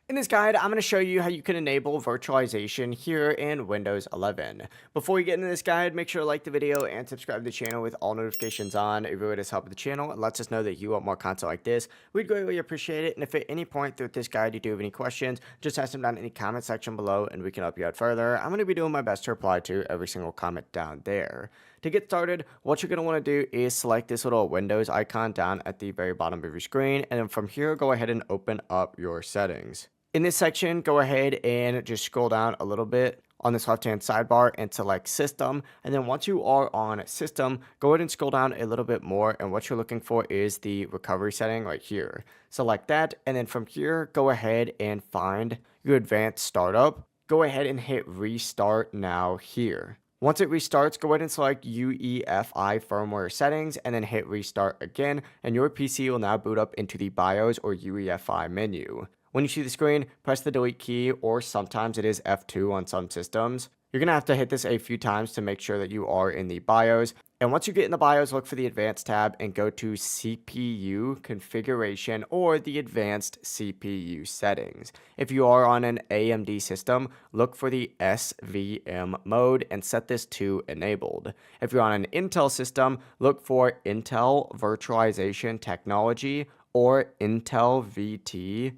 In this guide, I'm going to show you how you can enable virtualization here in Windows 11. Before we get into this guide, make sure to like the video and subscribe to the channel with all notifications on. It really does help the channel and lets us know that you want more content like this. We'd greatly appreciate it. And if at any point throughout this guide you do have any questions, just ask them down in the comment section below and we can help you out further. I'm going to be doing my best to reply to every single comment down there. To get started, what you're going to want to do is select this little Windows icon down at the very bottom of your screen. And then from here, go ahead and open up your settings. In this section, go ahead and just scroll down a little bit on this left-hand sidebar and select System. And then once you are on System, go ahead and scroll down a little bit more. And what you're looking for is the recovery setting right here. Select that. And then from here, go ahead and find your advanced startup. Go ahead and hit Restart Now here. Once it restarts, go ahead and select UEFI firmware settings and then hit restart again, and your PC will now boot up into the BIOS or UEFI menu. When you see the screen, press the delete key, or sometimes it is F2 on some systems. You're going to have to hit this a few times to make sure that you are in the BIOS. And once you get in the BIOS, look for the Advanced tab and go to CPU Configuration or the Advanced CPU Settings. If you are on an AMD system, look for the SVM mode and set this to Enabled. If you're on an Intel system, look for Intel Virtualization Technology or Intel VT/VT-D.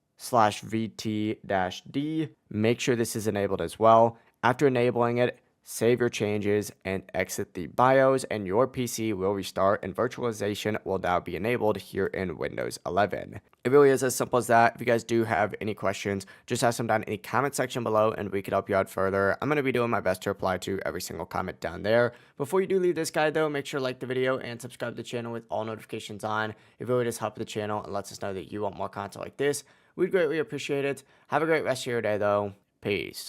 Make sure this is enabled as well. After enabling it, save your changes and exit the BIOS, and your PC will restart and virtualization will now be enabled here in Windows 11. It really is as simple as that. If you guys do have any questions, just ask them down in the comment section below and we could help you out further. I'm going to be doing my best to reply to every single comment down there. Before you do leave this guide though, make sure to like the video and subscribe to the channel with all notifications on. It really does help the channel and lets us know that you want more content like this. We'd greatly appreciate it. Have a great rest of your day though. Peace.